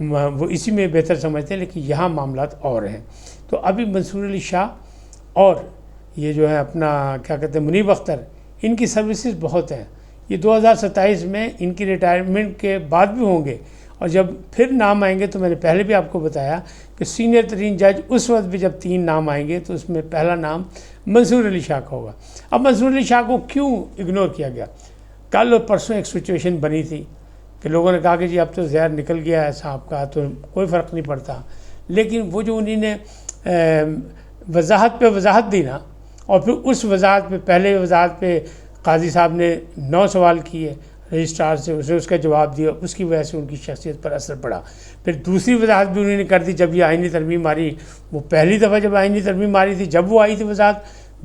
وہ اسی میں بہتر سمجھتے ہیں، لیکن یہاں معاملات اور ہیں۔ تو ابھی منصور علی شاہ اور یہ جو ہے اپنا کیا کہتے ہیں منیب اختر، ان کی سروسز بہت ہیں، یہ 2027 میں ان کی ریٹائرمنٹ کے بعد بھی ہوں گے، اور جب پھر نام آئیں گے تو میں نے پہلے بھی آپ کو بتایا کہ سینئر ترین جج اس وقت بھی جب 3 نام آئیں گے تو اس میں پہلا نام منصور علی شاہ کا ہوگا۔ اب منصور علی شاہ کو کیوں اگنور کیا گیا؟ کل اور پرسوں ایک سچویشن بنی تھی کہ لوگوں نے کہا کہ جی اب تو زہر نکل گیا ہے صاحب کا تو کوئی فرق نہیں پڑتا، لیکن وہ جو انہوں نے وضاحت پہ وضاحت دی نا، اور پھر اس وضاحت پہ پہلے وضاحت پہ قاضی صاحب نے 9 سوال کیے رجسٹرار سے، اسے اس کا جواب دیا، اس کی وجہ سے ان کی شخصیت پر اثر پڑا۔ پھر دوسری وضاحت بھی انہوں نے کر دی جب یہ آئینی ترمیم آئی، وہ پہلی دفعہ جب آئینی ترمیم آ رہی تھی جب وہ آئی تھی وضاحت،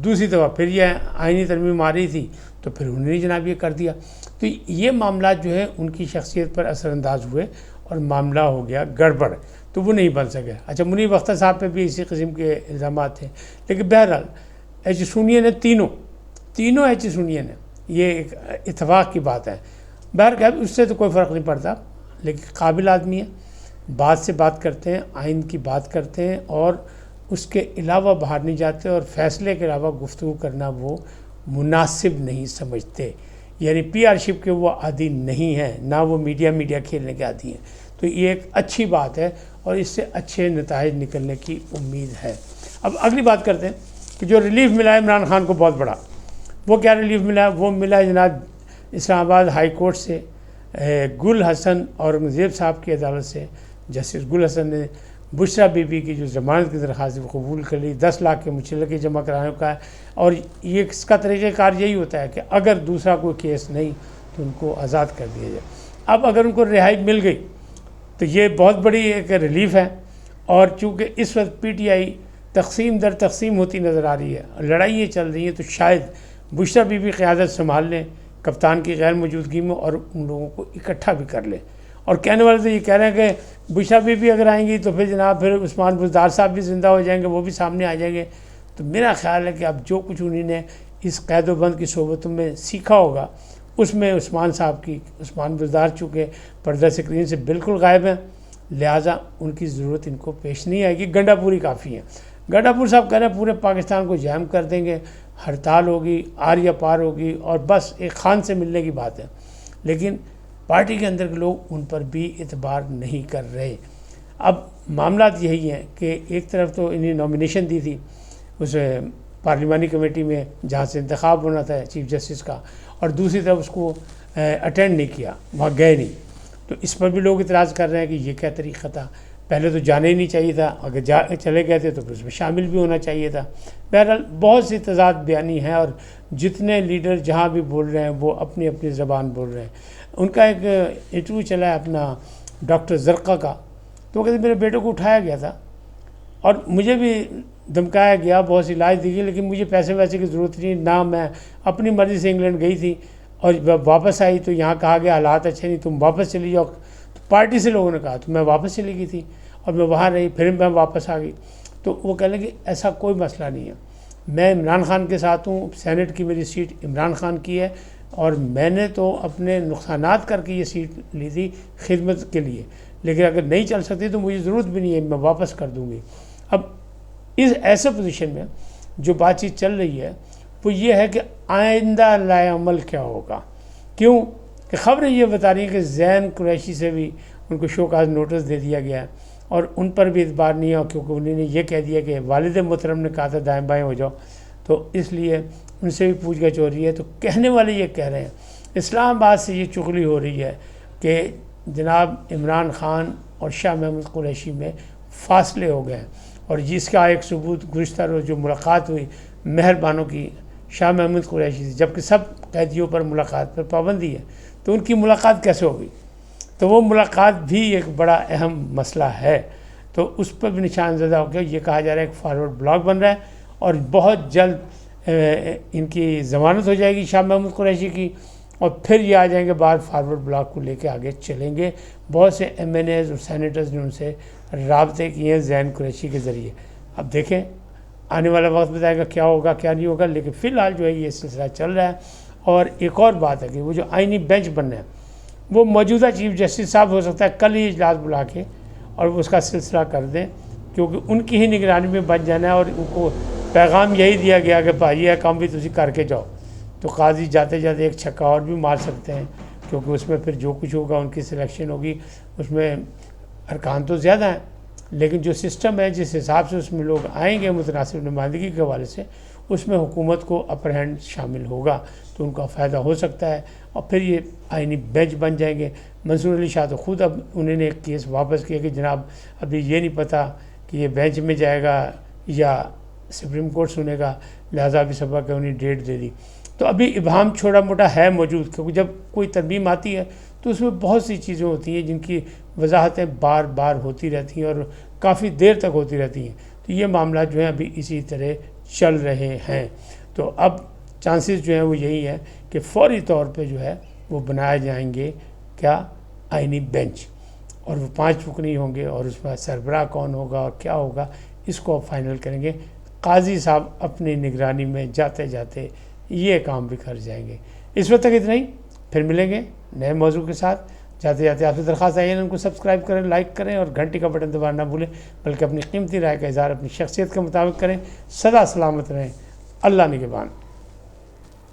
دوسری دفعہ پھر یہ آئینی ترمیم آ رہی تھی تو پھر انہوں نے جناب یہ کر دیا۔ تو یہ معاملات جو ہے ان کی شخصیت پر اثر انداز ہوئے اور معاملہ ہو گیا گڑبڑ، تو وہ نہیں بن سکے۔ اچھا منیب اختر صاحب پہ بھی اسی قسم کے الزامات تھے، لیکن بہرحال ایچ سونین ہے، تینوں ایچ سونین ہیں، یہ ایک اتفاق کی بات ہے۔ بہرکیف اس سے تو کوئی فرق نہیں پڑتا، لیکن قابل آدمی ہے، بات سے بات کرتے ہیں، آئین کی بات کرتے ہیں اور اس کے علاوہ باہر نہیں جاتے، اور فیصلے کے علاوہ گفتگو کرنا وہ مناسب نہیں سمجھتے، یعنی پی آر شپ کے وہ عادی نہیں ہیں، نہ وہ میڈیا کھیلنے کے عادی ہیں۔ تو یہ ایک اچھی بات ہے اور اس سے اچھے نتائج نکلنے کی امید ہے۔ اب اگلی بات کرتے ہیں کہ جو ریلیف ملا ہے عمران خان کو بہت بڑا، وہ کیا ریلیف ملا ہے؟ وہ ملا ہے جناب اسلام آباد ہائی کورٹ سے، گل حسن اورنگزیب صاحب کی عدالت سے۔ جسٹس گل حسن نے بشرا بی بی کی جو ضمانت کی درخواست وہ قبول کر لی، 10 لاکھ کے مچلقے جمع کرانے کا ہے، اور یہ اس کا طریقہ کار یہی ہوتا ہے کہ اگر دوسرا کوئی کیس نہیں تو ان کو آزاد کر دیا جائے۔ اب اگر ان کو رہائی مل گئی تو یہ بہت بڑی ایک ریلیف ہے، اور چونکہ اس وقت پی ٹی آئی تقسیم در تقسیم ہوتی نظر آ رہی ہے، لڑائیاں چل رہی ہیں، تو شاید بشرا بی بی قیادت سنبھال لیں کپتان کی غیر موجودگی میں اور ان لوگوں کو اکٹھا بھی کر لیں۔ اور کہنے والے تو یہ کہہ رہے ہیں کہ بشرا بی بی اگر آئیں گی تو پھر جناب پھر عثمان بزدار صاحب بھی زندہ ہو جائیں گے، وہ بھی سامنے آ جائیں گے۔ تو میرا خیال ہے کہ اب جو کچھ انہوں نے اس قید و بند کی صحبتوں میں سیکھا ہوگا اس میں عثمان بزدار چونکہ پردہ سکرین سے بالکل غائب ہیں، لہٰذا ان کی ضرورت ان کو پیش نہیں آئے گی۔ گنڈا پوری کافی ہے، گنڈا پور صاحب کہہ رہے ہیں پورے پاکستان کو جیم کر دیں گے، ہڑتال ہوگی، آر یا پار ہوگی، اور بس ایک خان سے ملنے کی بات ہے، لیکن پارٹی کے اندر کے لوگ ان پر بھی اعتبار نہیں کر رہے۔ اب معاملات یہی ہیں کہ ایک طرف تو انہیں نامینیشن دی تھی اس پارلیمانی کمیٹی میں جہاں سے انتخاب ہونا تھا چیف جسٹس کا، اور دوسری طرف اس کو اٹینڈ نہیں کیا، وہاں گئے نہیں، تو اس پر بھی لوگ اعتراض کر رہے ہیں کہ یہ کیا طریقہ تھا، پہلے تو جانے ہی نہیں چاہیے تھا، اگر چلے گئے تھے تو پھر اس میں شامل بھی ہونا چاہیے تھا۔ بہرحال بہت سی تضاد بیانی ہیں، اور جتنے لیڈر جہاں بھی بول رہے ہیں وہ اپنی اپنی زبان بول رہے ہیں۔ ان کا ایک انٹرویو چلا ہے اپنا ڈاکٹر زرقہ کا، تو وہ کہتے میرے بیٹے کو اٹھایا گیا تھا اور مجھے بھی دھمکایا گیا، بہت سی علاج دی گئی، لیکن مجھے پیسے ویسے کی ضرورت نہیں، نہ میں اپنی مرضی سے انگلینڈ گئی تھی، اور جب واپس آئی تو یہاں کہا گیا حالات اچھے نہیں، تم واپس چلی جاؤ۔ تو پارٹی سے لوگوں نے کہا تو میں واپس چلی گئی تھی اور میں وہاں رہی، پھر میں واپس آ گئی۔ تو وہ کہہ لیں کہ ایسا کوئی مسئلہ نہیں ہے، میں عمران خان کے ساتھ ہوں، سینٹ کی میری سیٹ عمران خان کی ہے، اور میں نے تو اپنے نقصانات کر کے یہ سیٹ لی تھی خدمت کے لیے، لیکن اگر نہیں چل سکتی تو مجھے ضرورت بھی نہیں ہے، میں واپس کر دوں گی۔ اب اس ایسے پوزیشن میں جو بات چیت چل رہی ہے وہ یہ ہے کہ آئندہ لائے عمل کیا ہوگا، کیوں کہ خبریں یہ بتا رہی ہیں کہ زین قریشی سے بھی ان کو شو کاز نوٹس دے دیا گیا ہے، اور ان پر بھی اعتبار نہیں ہے، کیونکہ انہوں نے یہ کہہ دیا کہ والد محترم نے کہا تھا دائیں بائیں ہو جاؤ، تو اس لیے ان سے بھی پوچھ گچھ ہو رہی ہے۔ تو کہنے والے یہ کہہ رہے ہیں، اسلام آباد سے یہ چغلی ہو رہی ہے کہ جناب عمران خان اور شاہ محمود قریشی میں فاصلے ہو گئے ہیں، اور جس کا ایک ثبوت گزشتہ روز جو ملاقات ہوئی مہربانوں کی شاہ محمود قریشی سے، جبکہ سب قیدیوں پر ملاقات پر پابندی ہے، تو ان کی ملاقات کیسے ہوگی؟ تو وہ ملاقات بھی ایک بڑا اہم مسئلہ ہے، تو اس پر بھی نشان زدہ ہو گیا۔ یہ کہا جا رہا ہے کہ فارورڈ بلاک بن رہا ہے، اور بہت جلد ان کی ضمانت ہو جائے گی شاہ محمود قریشی کی، اور پھر یہ آ جائیں گے باہر، فارورڈ بلاک کو لے کے آگے چلیں گے۔ بہت سے ایم این ایز اور سینیٹرز نے ان سے رابطے کیے ہیں زین قریشی کے ذریعے۔ اب دیکھیں آنے والا وقت بتائے گا کیا ہوگا کیا نہیں ہوگا، لیکن فی الحال جو ہے یہ سلسلہ چل رہا ہے۔ اور ایک اور بات ہے کہ وہ جو آئینی بینچ بننا ہے وہ موجودہ چیف جسٹس صاحب ہو سکتا ہے کل ہی اجلاس بلا کے اور اس کا سلسلہ کر دیں، کیونکہ ان کی ہی نگرانی میں بن جانا ہے، اور ان کو پیغام یہی دیا گیا کہ بھائی یہ کام بھی تسی کر کے جاؤ، تو قاضی جاتے جاتے ایک چھکا اور بھی مار سکتے ہیں، کیونکہ اس میں پھر جو کچھ ہوگا ان کی سلیکشن ہوگی، اس میں ارکان تو زیادہ ہیں، لیکن جو سسٹم ہے جس حساب سے اس میں لوگ آئیں گے متناسب نمائندگی کے حوالے سے، اس میں حکومت کو اپر ہینڈ شامل ہوگا، تو ان کا فائدہ ہو سکتا ہے، اور پھر یہ آئینی بینچ بن جائیں گے۔ منصور علی شاہ تو خود اب انہوں نے ایک کیس واپس کیا کہ جناب ابھی یہ نہیں پتہ کہ یہ بینچ میں جائے گا یا سپریم کورٹ سنے گا، لہٰذا ابھی صبح کہ انہیں ڈیٹ دے دی۔ تو ابھی ابہام چھوٹا موٹا ہے موجود، کیونکہ جب کوئی ترمیم آتی ہے تو اس میں بہت سی چیزیں ہوتی ہیں جن کی وضاحتیں بار بار ہوتی رہتی ہیں اور کافی دیر تک ہوتی رہتی ہیں، تو یہ معاملات جو ہیں ابھی اسی طرح چل رہے ہیں۔ تو اب چانسز جو ہیں وہ یہی ہے کہ فوری طور پہ جو ہے وہ بنائے جائیں گے کیا آئینی بینچ، اور وہ 5 رکنی ہوں گے، اور اس میں سربراہ کون ہوگا اور کیا ہوگا اس کو فائنل کریں گے۔ قاضی صاحب اپنی نگرانی میں جاتے جاتے یہ کام بھی کر جائیں گے۔ اس وقت تک اتنا ہی، پھر ملیں گے نئے موضوع کے ساتھ۔ جاتے جاتے آپ سے درخواست ہے ان کو سبسکرائب کریں، لائک کریں، اور گھنٹی کا بٹن دبانا نہ بھولیں، بلکہ اپنی قیمتی رائے کا اظہار اپنی شخصیت کے مطابق کریں۔ سدا سلامت رہیں، اللہ نگہبان۔